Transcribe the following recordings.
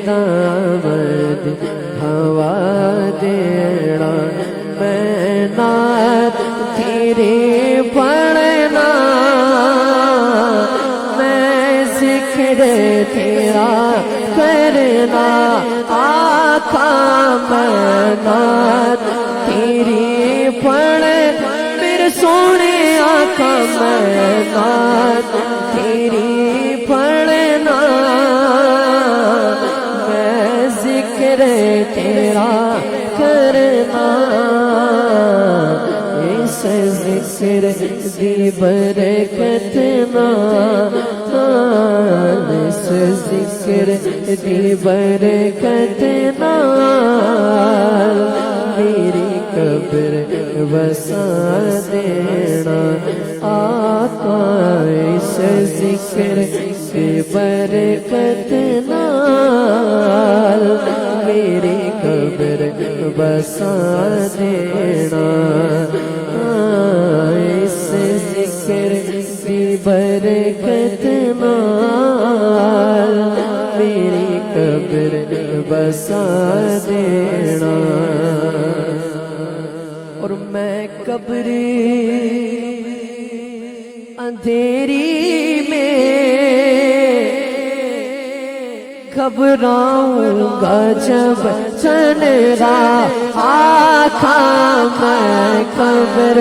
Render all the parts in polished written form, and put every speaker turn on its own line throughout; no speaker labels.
دامد ہوا دینا میں نعت تیری پڑھنا میں ذکر تیرا کرنا آقا میں نعت تیری پڑھنا میرے سونے آقا میں نعت تیری پڑھنا میں ذکر تیرا کرنا اس ذکر دی برکت نال اس ذکر دی برکت نال میری قبر وسا دینا آقا اس ذکر دی برکت نال میری قبر بسا دینا اس ذکر دی برکت نال میری قبر بسا دینا اور میں قبری اندھیری میں گھبراؤں گا جب چنرا آقا میں قبر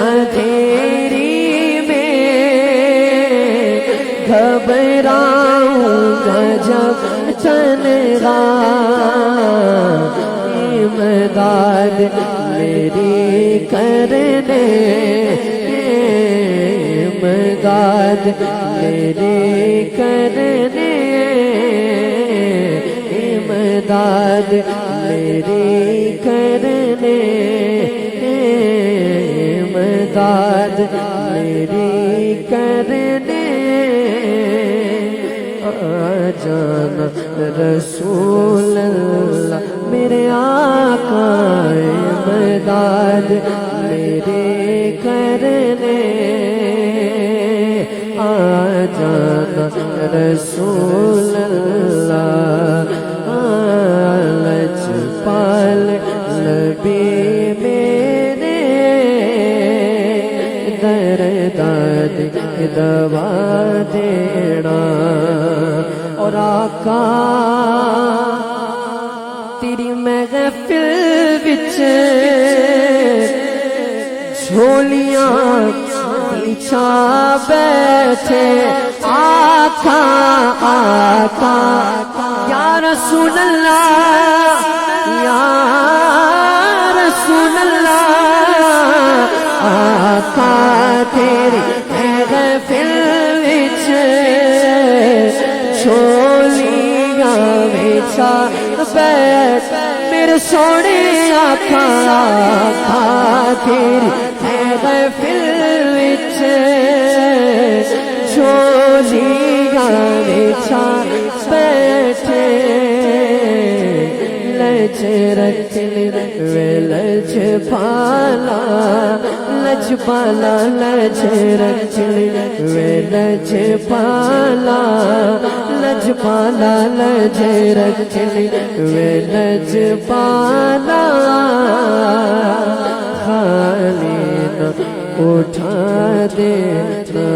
اندھیری میں گھبراؤں گا جب چنرا امداد میری کرنے امداد میری کرنے امداد میری کرنے امداد میری کرنے آ جانا رسول اللہ میرے آقا امداد میری کرنے آ جانا رسول اللہ لجپال نبی میرے درداد دوا دینا اور آقا تیری محفل وچ جھولیاں بچھا بیٹھے آقا آقا یا رسول اللہ یا رسول اللہ آقا تیری محفل وچ جھولیاں بچھا بیٹھ میرے سونے آقا آقا تیری محفل وچ جھولیاں بچھا بیٹھے لج رکھ لج پالا لج پالا لج رکھ لج پالا لج پالا لج رکھ لج پالا خالی نہ اٹھا دینا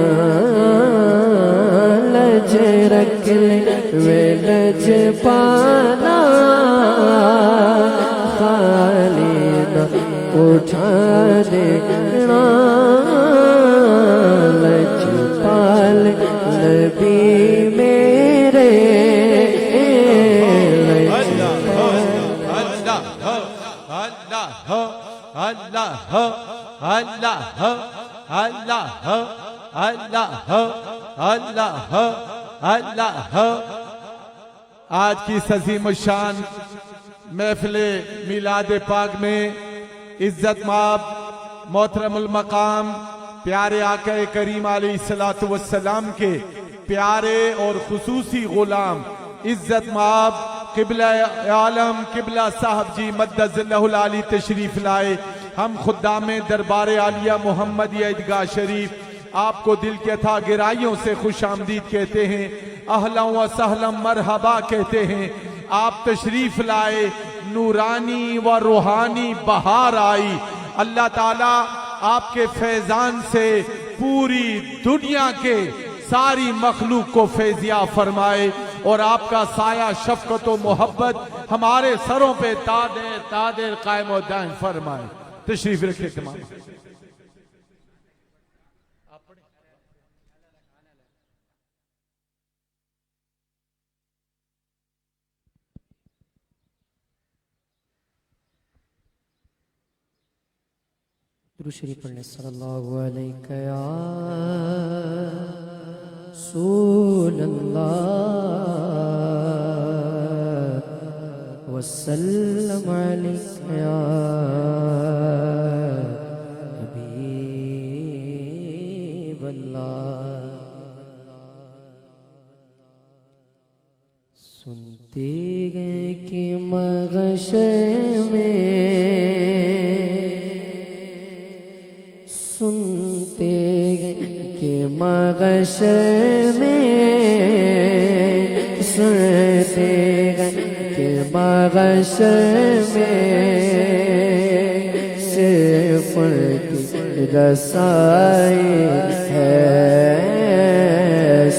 لج رکھ لج پالا خالی نہ اٹھا دینا لج پال نبی میرے
آج کی عظیم الشان محفل میلاد پاک میں عزت مآب محترم المقام پیارے آقا کریم علیہ السلام کے پیارے اور خصوصی غلام عزت مآب قبلہ عالم قبلہ صاحب جی مدد ذلہ العالی تشریف لائے. ہم خدام دربار عالیہ محمدیہ عیدگاہ شریف آپ کو دل کے تھا گرائیوں سے خوش آمدید کہتے ہیں، اہلا و سہلا مرحبا کہتے ہیں. آپ تشریف لائے، نورانی و روحانی بہار آئی۔ اللہ تعالیٰ آپ کے فیضان سے پوری دنیا کے ساری مخلوق کو فیضیاب فرمائے، اور آپ کا سایہ شفقت و محبت ہمارے سروں پہ تادر قائم و دائم فرمائے۔ تشریف رکھے تمام۔
درود شریف پڑھنے صلی اللہ علیہ یا رسول اللہ وسلم علیہ یا حبیب اللہ۔ سنتے گئے کہ مغشر میں، سنتے گئے کہ مغشر میں، سنتے گئے کہ مغشر میں صرف کی رسائی ہے۔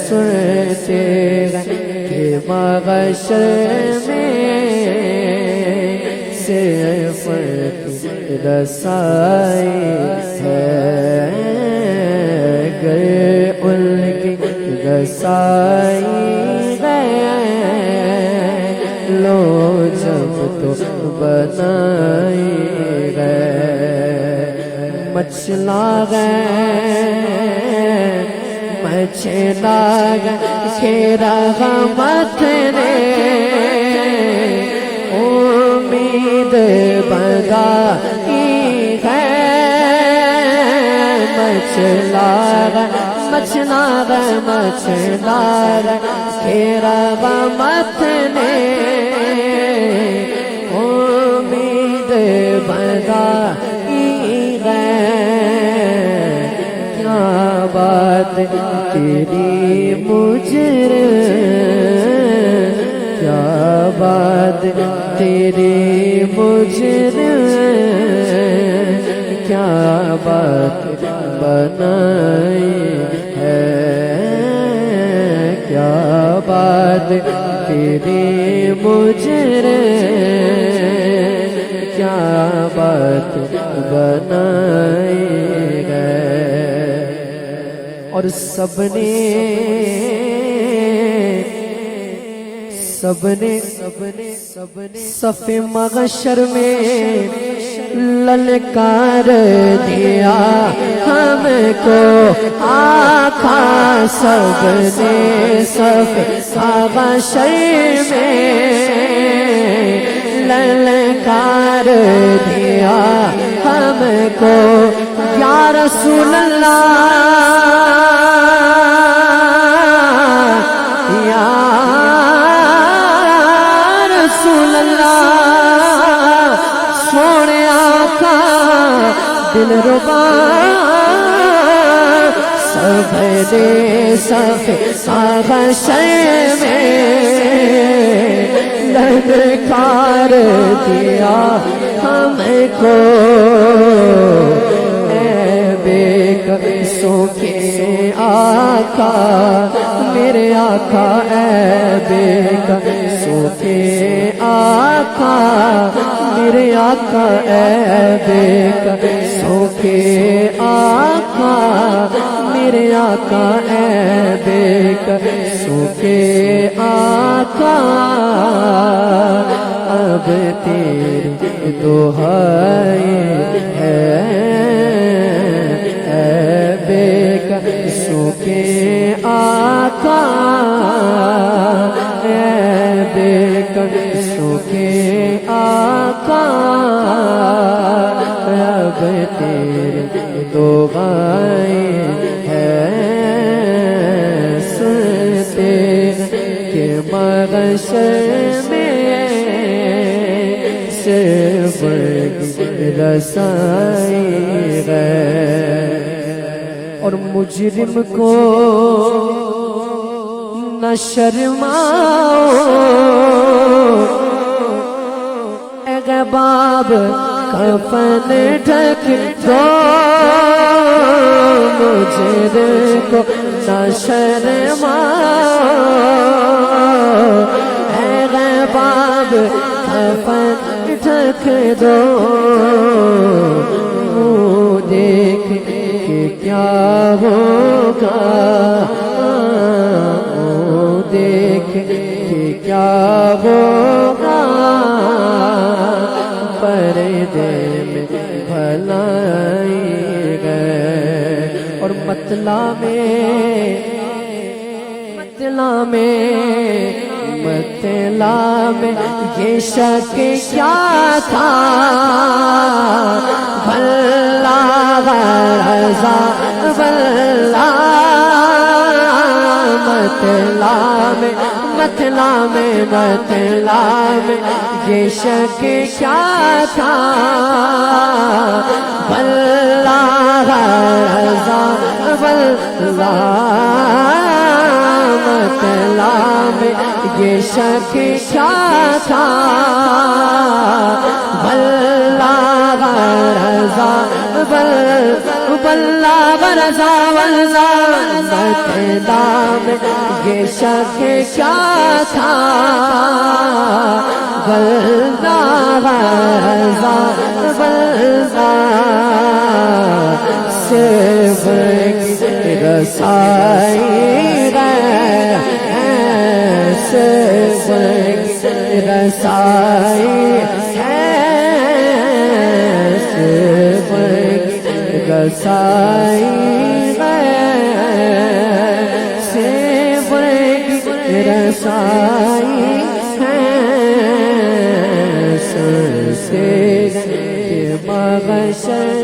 سنتے گئے کہ مغشر میں صرف کی رسائی ہے۔ گر ان کی رسائی ہے لو جب تو بنائی گئے، مچلا گئے مچلا گئے کھیرا غمت نے، امید بندائی ہے، مچلا گئے مچلا گئے مچلا گئے کھیرا غمت نے، امید بندائی ہے۔ کیا بات تیری مجرم، کیا بات تیری مجرم، کیا بات بنائی ہے، کیا بات تیری مجرم، کیا بات بنائی ہے۔ اور سب نے صف مغشر میں للکار دیا ہم کو، آقا سب نے صف مغشر میں للکار دیا ہم کو، یا رسول اللہ یا رسول اللہ، سونے آقا دل ربا سب نے صف مغشر میں للکار دیا ہم کو، اے بے قصوں کے آقا میرے آقا، اے بے قصوں کے آقا میرے آقا، اے بے قصوں کے آقا میرے آقا، اے بے قصوں کے آقا، اب تیری دہائی ہے، اے بے قصوں کے آقا، اے بے قصوں کے آقا، اب تیری دعائیں ہیں۔ سنتے کہ مغشر میں صرف رسائی ہے، اور مجرم کو نہ شرماؤ احباب کفن ڈھک دو مجھے کو نہ شرماؤ، احباب کفن ڈھک دو، منہ دیکھ کے کیا ہوگا، منہ دیکھ کے کیا ہوگا، پردے میں بھلائی گئے اور مطلع میں یہ شک کیا تھا، واللہ رضا واللہ، مطلع میں یہ شک کیا تھا، واللہ رضا واللہ، مطلع میں یہ شک کیا تھا، واللہ رضا واللہ رضا واللہ، مطلع میں یہ شک کیا تھا، واللہ رضا واللہ، صرف رسائی رسائی ہے، صرف رسائی ہے، صرف رسائی ہے، سے مغشر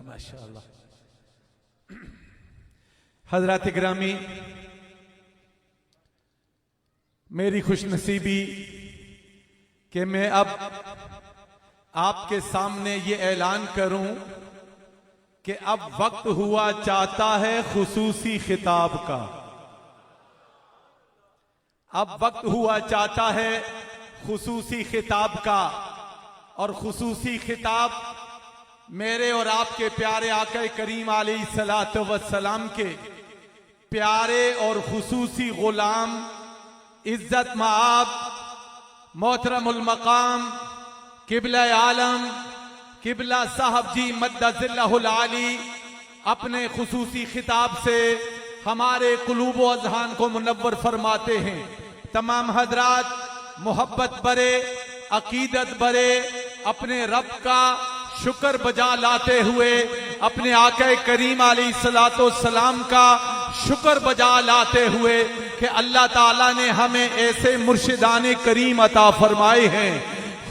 ماشاءاللہ۔ حضرات گرامی، میری خوش نصیبی کہ میں اب آپ کے سامنے یہ اعلان کروں کہ اب وقت ہوا چاہتا ہے خصوصی خطاب کا، اب وقت ہوا چاہتا ہے خصوصی خطاب کا، اور خصوصی خطاب میرے اور آپ کے پیارے آقا کریم علیہ الصلوۃ والسلام کے پیارے اور خصوصی غلام عزت مآب محترم المقام قبلہ عالم قبلہ صاحب جی مد ظلہ العالی اپنے خصوصی خطاب سے ہمارے قلوب و اذہان کو منور فرماتے ہیں۔ تمام حضرات محبت برے عقیدت برے اپنے رب کا شکر بجا لاتے ہوئے، اپنے آقا کریم علیہ الصلوۃ والسلام کا شکر بجا لاتے ہوئے کہ اللہ تعالیٰ نے ہمیں ایسے مرشدان کریم عطا فرمائے ہیں،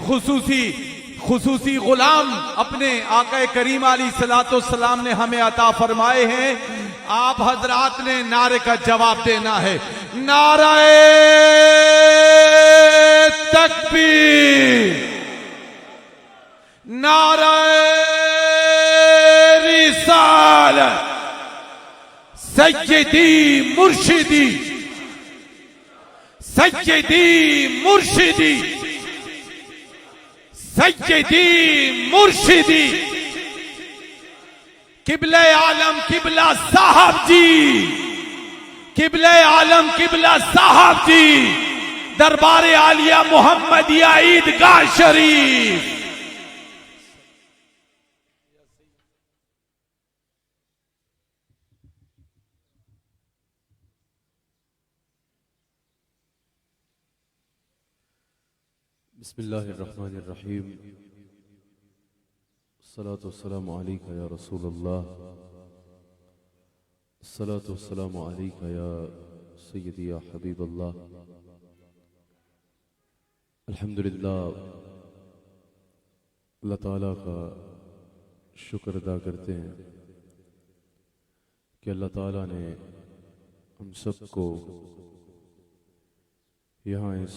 خصوصی غلام اپنے آقا کریم علیہ الصلوۃ والسلام نے ہمیں عطا فرمائے ہیں۔ آپ حضرات نے نعرے کا جواب دینا ہے، نعرہ تکبیر، نعرہ رسالت، سیدی مرشدی، سیدی مرشدی، سیدی مرشدی قبلہ عالم قبلہ صاحب جی، قبلہ عالم قبلہ صاحب جی، دربار عالیہ محمدیہ عیدگاہ شریف۔
بسم اللہ الرحمن الرحیم، الصلاة والسلام علیک یا رسول اللہ، الصلاة والسلام علیک یا سیدی یا حبیب اللہ۔ الحمدللہ اللہ تعالیٰ کا شکر ادا کرتے ہیں کہ اللہ تعالیٰ نے ہم سب کو یہاں اس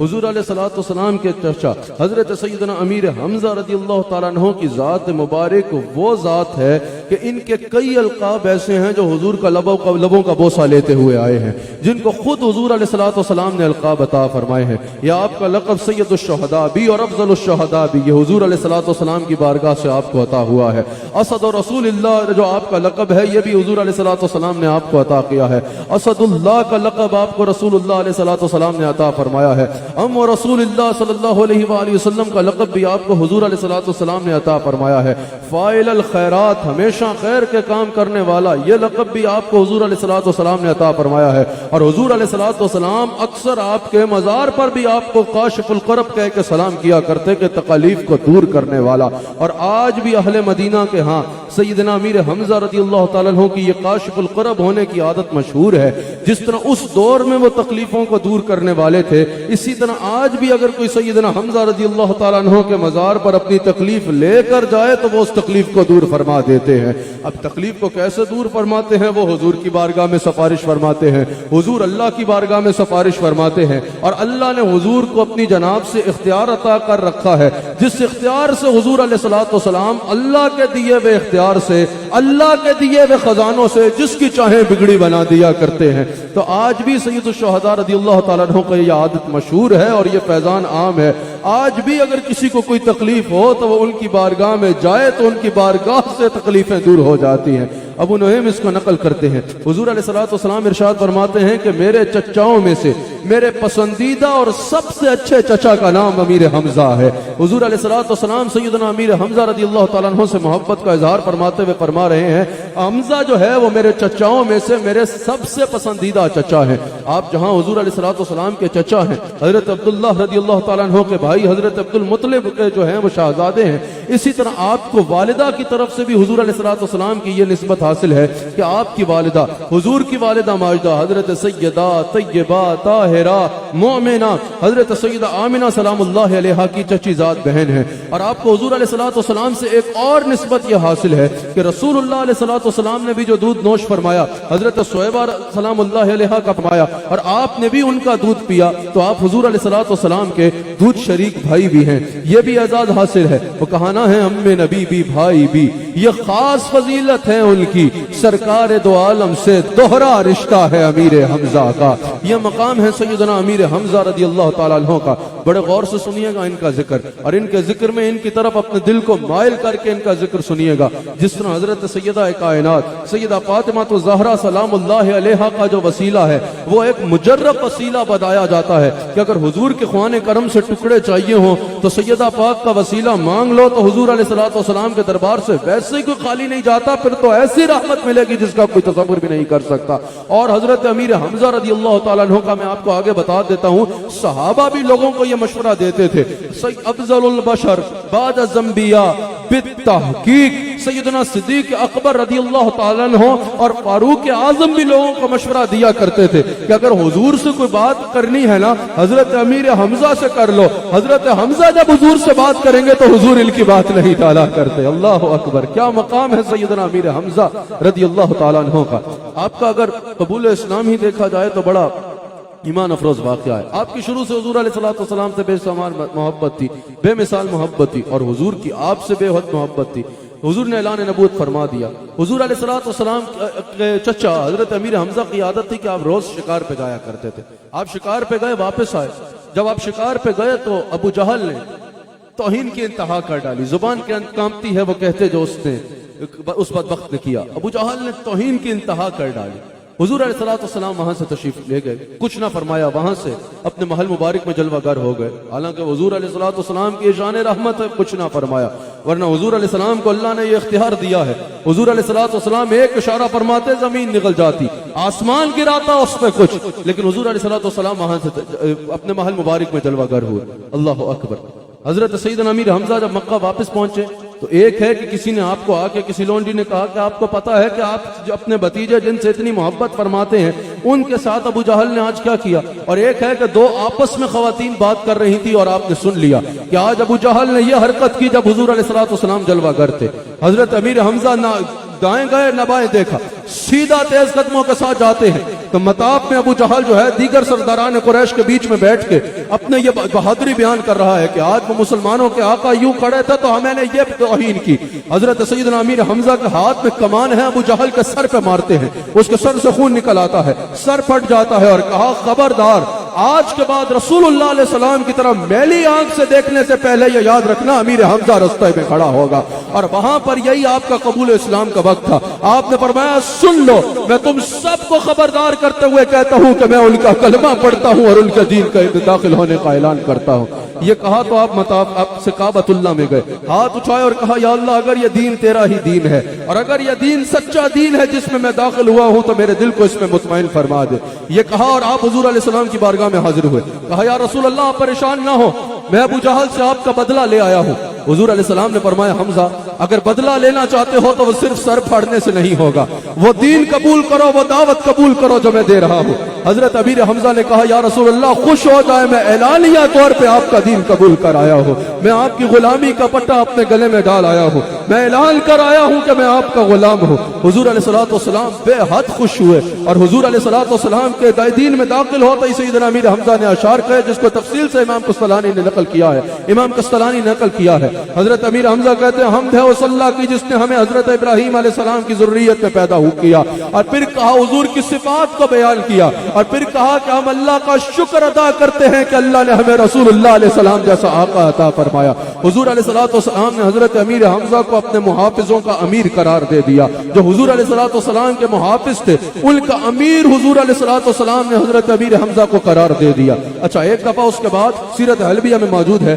حضور علیہ الصلوۃ والسلام کے چچا حضرت سیدنا امیر حمزہ رضی اللہ تعالیٰ عنہ کی ذات مبارک وہ ذات ہے کہ ان کے کئی القاب ایسے ہیں جو حضور کا لبوں کا بوسہ لیتے ہوئے آئے ہیں، جن کو خود حضور علیہ الصلوۃ والسلام نے القاب عطا فرمائے ہیں۔ یا آپ کا لقب سید الشہداء بھی اور افضل الشہداء بھی یہ حضور علیہ الصلوۃ والسلام کی بارگاہ سے آپ کو عطا ہوا ہے۔ اسد اور رسول اللہ جو آپ کا لقب ہے یہ بھی حضور علیہ الصلوۃ والسلام نے آپ کو عطا کیا ہے۔ اسد اللہ کا لقب آپ کو رسول اللہ علیہ الصلوۃ والسلام نے عطا فرمایا ہے۔ ام رسول اللہ صلی اللہ علیہ وآلہ وسلم کا لقب بھی آپ کو حضور علیہ الصلوۃ والسلام نے عطا فرمایا ہے۔ فاعل الخیرات ہمیشہ خیر کے کام کرنے والا یہ لقب بھی آپ کو حضور علیہ الصلوۃ والسلام نے عطا فرمایا ہے۔ اور حضور علیہ الصلوۃ والسلام اکثر آپ کے مزار پر بھی آپ کو کاشف القرب کہہ کے سلام کیا کرتے کہ تکالیف کو دور کرنے والا۔ اور آج بھی اہل مدینہ کے ہاں سیدنا امیر حمزہ رضی اللہ تعالیٰ عنہ کی یہ کاشف القرب ہونے کی عادت مشہور ہے۔ جس طرح اس دور میں وہ تکلیفوں کو دور کرنے والے تھے، اسی طرح آج بھی اگر کوئی سیدنا حمزہ رضی اللہ تعالیٰ عنہ کے مزار پر اپنی تکلیف لے کر جائے تو وہ اس تکلیف کو دور فرما دیتے ہیں۔ اب تکلیف کو کیسے دور فرماتے ہیں؟ وہ حضور کی بارگاہ میں سفارش فرماتے ہیں، حضور اللہ کی بارگاہ میں سفارش فرماتے ہیں، اور اللہ نے حضور کو اپنی جناب سے اختیار عطا کر رکھا ہے، جس اختیار سے حضور علیہ الصلوۃ والسلام اللہ کے دیے ہوئے اختیار سے، اللہ کے دیے ہوئے خزانوں سے جس کی چاہیں بگڑی بنا دیا کرتے ہیں۔ تو آج بھی سید الشہداء رضی اللہ تعالیٰ عنہ کا یہ عادت مشہور ہے اور یہ فیضان عام ہے۔ آج بھی اگر کسی کو کوئی تکلیف ہو تو وہ ان کی بارگاہ میں جائے تو ان کی بارگاہ سے تکلیفیں دور ہو جاتی ہیں۔ ابو نعیم اس کو نقل کرتے ہیں، حضور علیہ الصلوۃ والسلام ارشاد فرماتے ہیں کہ میرے چچاؤں میں سے میرے پسندیدہ اور سب سے اچھے چچا کا نام امیر حمزہ ہے۔ حضور علیہ الصلوۃ والسلام سیدنا امیر حمزہ رضی اللہ تعالیٰ عنہ سے محبت کا اظہار فرماتے ہوئے فرما رہے ہیں، حمزہ جو ہے وہ میرے چچاؤں میں سے میرے سب سے پسندیدہ چچا ہیں۔ آپ جہاں حضور علیہ الصلوۃ والسلام کے چچا ہیں، حضرت عبداللہ رضی اللہ تعالیٰ عنہ کے بھائی حضرت عبد المطلب کے جو ہیں وہ شہزادے ہیں، اسی طرح آپ کو والدہ کی طرف سے بھی حضور علیہ الصلوۃ والسلام کی یہ نسبت حاصل ہے کہ آپ کی والدہ حضور کی والدہ ماجدہ حضرت سیدہ طیبہ طاہرہ مومنہ حضرت سیدہ آمنہ سلام اللہ علیہا کی چچی ذات بہن ہے۔ اور آپ کو حضور علیہ الصلوۃ والسلام سے ایک اور نسبت یہ حاصل ہے کہ رسول اللہ علیہ الصلوۃ والسلام نے بھی جو دودھ نوش فرمایا حضرت صہیبہ سلام اللہ علیہا کا فرمایا اور آپ نے بھی ان کا دودھ پیا، تو آپ حضور علیہ الصلوۃ والسلام کے دودھ شریک بھائی بھی ہیں۔ یہ بھی اعزاز حاصل ہے۔ وہ کہانا ہے ام نبی بھی بھائی بھی، یہ خاص فضیلت ہے ان کی، سرکار دو عالم سے دوہرا رشتہ ہے امیر حمزہ کا۔ یہ مقام ہے سیدنا امیر حمزہ رضی اللہ تعالیٰ عنہ کا۔ بڑے غور سے سنیے گا ان کا ذکر، اور ان کے ذکر میں ان کی طرف اپنے دل کو مائل کر کے ان کا ذکر سنیے گا۔ جس طرح حضرت سیدہ کائنات سیدہ فاطمہ الزہرا سلام اللہ علیہا کا جو وسیلہ ہے وہ ایک مجرب وسیلہ بتایا جاتا ہے کہ اگر حضور کے خوان کرم سے ٹکڑے چاہیے ہوں تو سیدہ پاک کا وسیلہ مانگ لو تو حضور علیہ الصلوۃ والسلام کے دربار سے ویسے ہی کوئی خالی نہیں جاتا، پھر تو ایسی رحمت ملے گی جس کا کوئی تصور بھی نہیں کر سکتا۔ اور حضرت امیر حمزہ رضی اللہ تعالیٰ عنہ کا میں آپ کو آگے بتا دیتا ہوں، صحابہ بھی لوگوں کو یہ مشورہ دیتے تھے، افضل البشر بعد الانبیاء بالتحقیق، سیدنا صدیق اکبر رضی اللہ تعالیٰ عنہ اور فاروق اعظم بھی لوگوں کو مشورہ دیا کرتے تھے کہ اگر حضور سے کوئی بات کرنی ہے نا حضرت امیر حمزہ سے کر لو، حضرت حمزہ جب حضور سے بات کریں گے تو حضور ان کی بات نہیں ٹالا کرتے۔ اللہ اکبر، کیا مقام ہے سیدنا امیر حمزہ رضی اللہ تعالیٰ عنہ کا۔ آپ کا اگر قبول اسلام ہی دیکھا جائے تو بڑا ایمان افروز واقعہ ہے۔ آپ کی شروع سے حضور علیہ الصلوۃ والسلام سے بے شمار محبت تھی، بے مثال محبت تھی، اور حضور کی آپ سے بے حد محبت تھی۔ حضور نے اعلان نبوت فرما دیا۔ حضور علیہ الصلوۃ والسلام کے چچا حضرت امیر حمزہ کی عادت تھی کہ آپ روز شکار پہ جایا کرتے تھے۔ آپ شکار پہ گئے، واپس آئے، جب آپ شکار پہ گئے تو ابو جہل نے توہین کی انتہا کر ڈالی، زبان کے کانپتی ہے وہ کہتے جو اس بدبخت نے کیا۔ ابو جہل نے توہین کی انتہا کر ڈالی۔ حضور علیہ الصلوۃ والسلام وہاں سے تشریف لے گئے، کچھ نہ فرمایا، وہاں سے اپنے محل مبارک میں جلوہ گر ہو گئے۔ حالانکہ حضور علیہ الصلوۃ والسلام کی شان رحمت ہے، کچھ نہ فرمایا، ورنہ حضور علیہ السلام کو اللہ نے یہ اختیار دیا ہے، حضور علیہ الصلوۃ والسلام ایک اشارہ فرماتے زمین نگل جاتی، آسمان گراتا اس پہ کچھ، لیکن حضور علیہ الصلوۃ والسلام وہاں سے اپنے محل مبارک میں جلوہ گر ہوئے۔ اللہ اکبر۔ حضرت سیدنا امیر حمزہ جب مکہ واپس پہنچے تو ایک ہے کہ کسی نے آپ کو آ کے کسی لونڈی نے کہا کہ آپ کو پتا ہے کہ آپ جو اپنے بھتیجے جن سے اتنی محبت فرماتے ہیں ان کے ساتھ ابو جہل نے آج کیا کیا، اور ایک ہے کہ دو آپس میں خواتین بات کر رہی تھی اور آپ نے سن لیا کہ آج ابو جہل نے یہ حرکت کی جب حضور علیہ الصلوۃ والسلام جلوہ گر تھے۔ حضرت امیر حمزہ نہ دائیں گئے نہ بائیں دیکھا، سیدھا تیز قدموں کے ساتھ جاتے ہیں، تو مطاف میں ابو جہل جو ہے دیگر سرداران قریش کے بیچ میں بیٹھ کے اپنے یہ بہادری بیان کر رہا ہے کہ آج وہ مسلمانوں کے آقا یوں کھڑے تھے تو ہمیں نے یہ توہین کی. حضرت سیدنا امیر حمزہ کے ہاتھ میں کمان ہے, ابو جہل کے سر پہ مارتے ہیں, اس کے سر سے خون نکل آتا ہے, سر پھٹ جاتا ہے, اور کہا خبردار آج کے بعد رسول اللہ علیہ السلام کی طرف میلی آنکھ سے دیکھنے سے پہلے یہ یاد رکھنا امیر حمزہ رستے میں کھڑا ہوگا. اور وہاں پر یہی آپ کا قبول اسلام کا وقت تھا. آپ نے فرمایا سن لو, میں تم سب کو خبردار کرتے ہوئے کہتا ہوں کہ میں ان کا کلمہ پڑھتا ہوں اور ان کے دین کا داخل ہونے کا اعلان کرتا ہوں. یہ کہا تو آپ مطاف سے کعبۃ اللہ میں گئے, ہاتھ اٹھائے اور کہا یا اللہ اگر یہ دین تیرا ہی دین ہے اور اگر یہ دین سچا دین ہے جس میں داخل ہوا ہوں تو میرے دل کو اس میں مطمئن فرما دے. یہ کہا اور آپ حضور علیہ السلام کی بارگاہ میں حاضر ہوئے. کہا یا رسول اللہ آپ پریشان نہ ہو, میں ابو جہل سے آپ کا بدلہ لے آیا ہوں. حضور علیہ السلام نے فرمایا حمزہ اگر بدلہ لینا چاہتے ہو تو وہ صرف سر پھاڑنے سے نہیں ہوگا, وہ دین قبول کرو, وہ دعوت قبول کرو جو میں دے رہا ہوں. حضرت امیر حمزہ نے کہا یا رسول اللہ خوش ہو جائے, میں اعلانیہ طور پہ آپ کا دین قبول کر آیا ہوں, میں آپ کی غلامی کا پٹا اپنے گلے میں ڈال آیا ہوں, میں اعلان کر آیا ہوں کہ میں آپ کا غلام ہوں. حضور علیہ الصلوۃ والسلام بے حد خوش ہوئے اور حضور علیہ الصلوۃ والسلام کے دین میں داخل ہوتے ہی سیدنا امیر حمزہ نے اشعار کہے جس کو تفصیل سے امام قسطلانی نے نقل کیا ہے, امام قسطلانی نے نقل کیا ہے. حضرت امیر حمزہ کہتے ہیں حمد ہے اس اللہ کی جس نے ہمیں حضرت ابراہیم علیہ السلام کی ذریت میں پیدا ہو کیا, اور پھر کہا حضور کی صفات کو بیان کیا, اور پھر کہا کہ ہم اللہ کا شکر ادا کرتے ہیں کہ اللہ نے ہمیں رسول اللہ علیہ السلام جیسا آقا عطا فرمایا. حضور علیہ الصلوۃ والسلام نے حضرت امیر حمزہ کو اپنے محافظوں کا امیر قرار دے دیا. جو حضور علیہ الصلوۃ والسلام کے محافظ تھے ان کا امیر حضور علیہ الصلوۃ والسلام نے حضرت امیر حمزہ کو قرار دے دیا. اچھا ایک دفعہ اس کے بعد سیرت حلبیہ میں موجود ہے,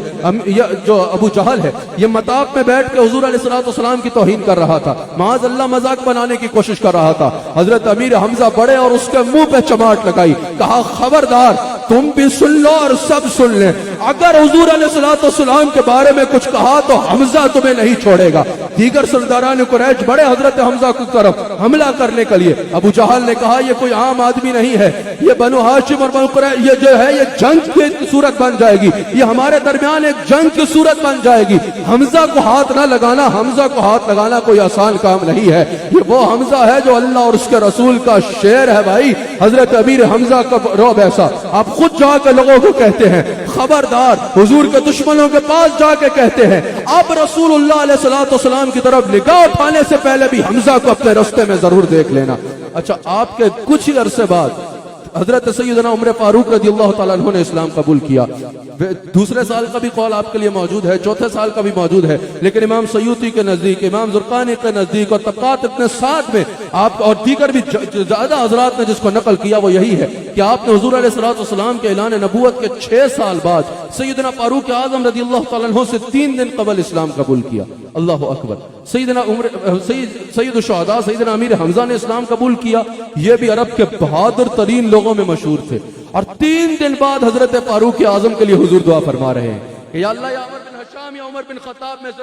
جو ابو جہل ہے یہ مطاف میں بیٹھ کے حضور علیہ الصلوۃ والسلام کی توہین کر رہا تھا, معاذ اللہ مذاق بنانے کی کوشش کر رہا تھا. حضرت امیر حمزہ بڑے اور اس کے منہ پہ چماٹ لگائی, کہا خبردار تم بھی سن لو اور سب سن لیں, اگر حضور علیہ الصلوۃ والسلام کے بارے میں کچھ کہا تو حمزہ تمہیں نہیں چھوڑے گا. دیگر سرداران قریش بڑے حضرت حمزہ کی طرف حملہ کرنے کے لیے. ابو جہل نے کہا یہ کوئی عام آدمی نہیں ہے, یہ بنو ہاشم اور بنو قریش یہ جو ہے یہ جنگ کی صورت بن جائے گی, یہ ہمارے درمیان ایک جنگ کی صورت بن جائے گی. حمزہ کو ہاتھ نہ لگانا, حمزہ کو ہاتھ لگانا کوئی آسان کام نہیں ہے. یہ وہ حمزہ ہے جو اللہ اور اس کے رسول کا شعر ہے بھائی. حضرت امیر حمزہ کا روب ایسا, آپ خود جا کے لوگوں کو کہتے ہیں خبردار, حضور کے دشمنوں کے پاس جا کے کہتے ہیں اب رسول اللہ علیہ الصلوۃ والسلام کی طرف نگاہ اٹھانے سے پہلے بھی حمزہ کو اپنے راستے میں ضرور دیکھ لینا. اچھا آپ کے کچھ ہی عرصے بعد حضرت سیدنا عمر فاروق رضی اللہ تعالیٰ عنہ نے اسلام قبول کیا. دوسرے سال کا بھی قول آپ کے لیے موجود ہے, چوتھے سال کا بھی موجود ہے, لیکن امام سیوطی کے نزدیک, امام زرقانی کے نزدیک اور طبقات ابن سعد میں آپ اور دیگر بھی زیادہ حضرات نے جس کو نقل کیا وہ یہی ہے کہ آپ نے حضور علیہ الصلوۃ والسلام کے اعلان نبوت کے 6 سال بعد سیدنا فاروق اعظم رضی اللہ تعالیٰ عنہ سے 3 دن قبل اسلام قبول کیا. اللہ اکبر. سیدنا سید الشہداء سیدنا امیر حمزہ نے اسلام قبول کیا, یہ بھی عرب کے بہادر ترین لوگوں میں مشہور تھے, اور 3 دن بعد حضرت فاروق اعظم کے لیے حضور دعا فرما رہے ہیں کہ یا اللہ یا عمر بن حشام یا عمر بن خطاب میں سے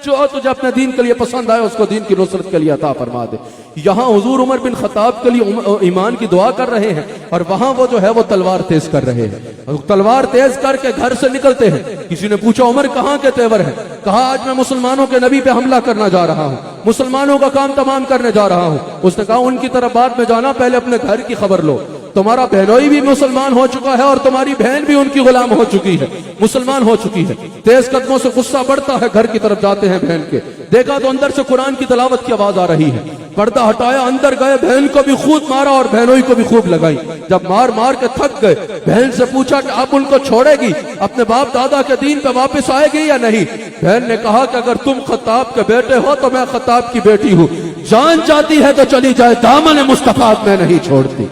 جو تجھے اپنے دین کے لیے پسند آئے اس کو دین کی نصرت کے لیے عطا فرما دے. یہاں حضور عمر بن خطاب کے لیے ایمان کی دعا کر رہے ہیں, اور وہاں وہ جو ہے وہ تلوار تیز کر رہے ہیں. تلوار تیز کر کے گھر سے نکلتے ہیں. کسی نے پوچھا عمر کہاں کے تیور ہیں؟ کہا آج میں مسلمانوں کے نبی پہ حملہ کرنا جا رہا ہوں, مسلمانوں کا کام تمام کرنے جا رہا ہوں. اس نے کہا ان کی طرف بعد میں جانا, پہلے اپنے گھر کی خبر لو. تمہارا بہنوئی بھی مسلمان ہو چکا ہے اور تمہاری بہن بھی ان کی غلام ہو چکی ہے, مسلمان ہو چکی ہے. تیز قدموں سے غصہ بڑھتا ہے, گھر کی طرف جاتے ہیں بہن کے, دیکھا تو اندر سے قرآن کی تلاوت کی آواز آ رہی ہے. پردہ ہٹایا, اندر گئے, بہن کو بھی خوب مارا اور بہنوئی کو بھی خوب لگائی. جب مار مار کے تھک گئے, بہن سے پوچھا کہ آپ ان کو چھوڑے گی, اپنے باپ دادا کے دین پہ واپس آئے گی یا نہیں؟ بہن نے کہا کہ اگر تم خطاب کے بیٹے ہو تو میں خطاب کی بیٹی ہوں, جان چاہتی ہے تو چلی جائے, دامن مصطفیٰ میں نہیں چھوڑتی.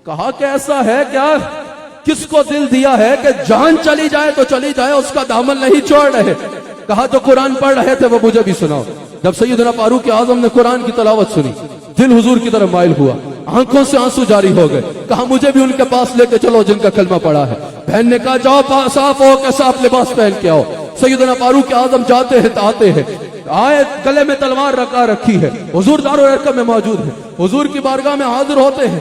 کہا کہ ایسا ہے کیا, کس کو دل دیا ہے کہ جان چلی جائے تو چلی جائے, اس کا دامن نہیں چھوڑ رہے؟ کہا جو قرآن پڑھ رہے تھے وہ مجھے بھی سناؤ. جب سیدنا فاروق اعظم نے قرآن کی تلاوت سنی, دل حضور کی طرف مائل ہوا, آنکھوں سے آنسو جاری ہو گئے. کہا مجھے بھی ان کے پاس لے کے چلو جن کا کلمہ پڑا ہے. بہن نے کہا جاؤ صاف ہو کے صاف لباس پہن کے آؤ. سیدنا فاروق اعظم جاتے ہیں آتے ہیں, آئے گلے میں تلوار رکھی ہے, حضور دار و ارقم میں موجود ہے, حضور کی بارگاہ میں حاضر ہوتے ہیں.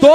2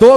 2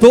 2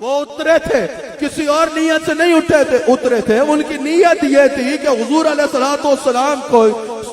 وہ اترے تھے کسی اور نیت سے نہیں اترے تھے. ان کی نیت یہ تھی کہ حضور علیہ الصلوۃ والسلام کو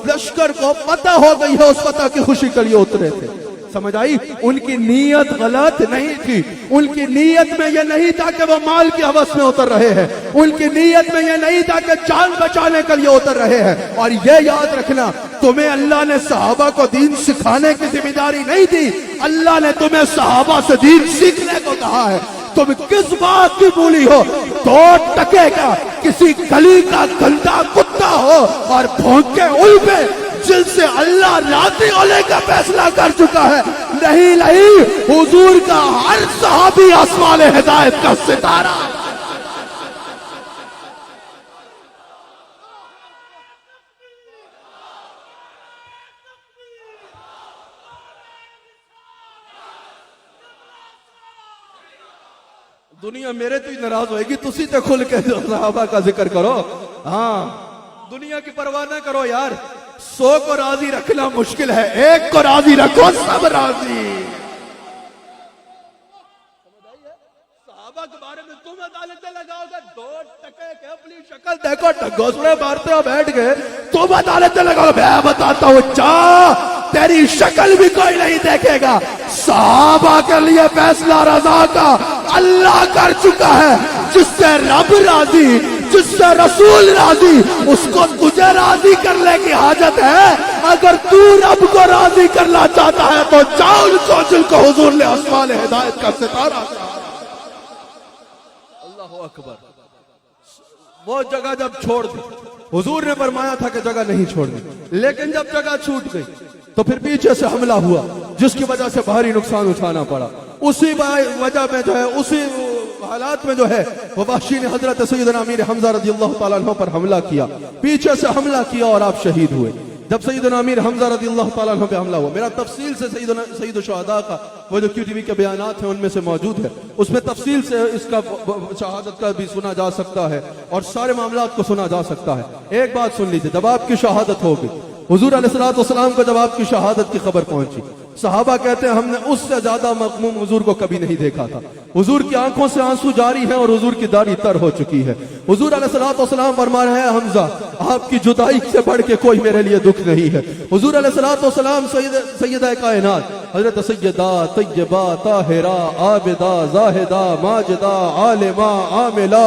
لشکر کو پتہ ہو گئی ہے اس فتح کی خوشی کے لیے اترے تھے. سمجھ آئی؟ ان کی نیت غلط نہیں تھی. ان کی نیت میں یہ نہیں تھا کہ وہ مال کی ہوس میں اتر رہے ہیں. ان کی نیت میں یہ نہیں تھا کہ جان بچانے کے لیے اتر رہے ہیں. اور یہ یاد رکھنا تمہیں اللہ نے صحابہ کو دین سکھانے کی ذمہ داری نہیں دی, اللہ نے تمہیں صحابہ سے دین سیکھنے کو کہا ہے. تم کس بات کی بولی ہو؟ 2 ٹکے کا کسی گلی کا گندا کتا ہو اور بھونکے البے جن سے اللہ راضی ہونے کا فیصلہ کر چکا ہے. نہیں حضور کا ہر صحابی آسمان ہدایت کا ستارہ. دنیا میرے تو ہی ناراض ہوئے گی, تسی تے کھل کے صحابہ کا ذکر کرو. ہاں دنیا کی پرواہ نہ کرو یار. 100 کو راضی رکھنا مشکل ہے, 1 کو راضی رکھو سب راضی. صحابہ کے بارے میں تم عدالتیں لگاؤ گے, 2 ٹکے کے اپنی شکل دیکھو گھوسڑے مارتے ہو بیٹھ گئے, تم عدالتیں لگاؤ. میں بتاتا ہوں چاہ تیری شکل بھی کوئی نہیں دیکھے گا. صحابہ کے لیے فیصلہ رضا کا اللہ کر چکا ہے. جس سے رب راضی, جس سے رسول راضی, اس کو تجھے راضی کرنے کی حاجت ہے. اگر تو رب کو راضی کرنا چاہتا ہے تو جاؤ جن کو حضور نے آسمان ہدایت کا ستارہ کہا. اللہ اکبر. وہ جگہ جب چھوڑ دی, حضور نے فرمایا تھا کہ جگہ نہیں چھوڑنی, لیکن جب جگہ چھوٹ گئی تو پھر پیچھے سے حملہ ہوا جس کی وجہ سے بھاری نقصان اٹھانا پڑا. اسی وجہ میں جو ہے, اسی حالات میں جو ہے وحشی نے حضرت سیدنا امیر حمزہ رضی اللہ تعالیٰ عنہ پر حملہ کیا, پیچھے سے حملہ کیا اور آپ شہید ہوئے. جب سیدنا امیر حمزہ رضی اللہ تعالیٰ عنہ پہ حملہ ہوا, میرا تفصیل سے سید الشہداء کا وہ جو QTV کے بیانات ہیں ان میں سے موجود ہے, اس میں تفصیل سے اس کا شہادت کا بھی سنا جا سکتا ہے اور سارے معاملات کو سنا جا سکتا ہے. ایک بات سن لیجیے, جب آپ کی شہادت ہو گئی, حضور علیہ الصلوۃ والسلام کو جب آپ کی شہادت کی خبر پہنچی, صحابہ کہتے ہیں ہم نے اس سے زیادہ مغموم حضور کو کبھی نہیں دیکھا تھا. حضور کی آنکھوں سے آنسو جاری ہیں اور حضور کی داڑھی تر ہو چکی ہے. حضور علیہ الصلوۃ والسلام فرما رہے ہیں حمزہ آپ کی جدائی سے بڑھ کے کوئی میرے لیے دکھ نہیں ہے. حضور علیہ الصلوۃ والسلام سیدہ کائنات حضرت سیدہ طیبہ طاہرہ عابدہ زاہدہ ماجدہ عالمہ عاملہ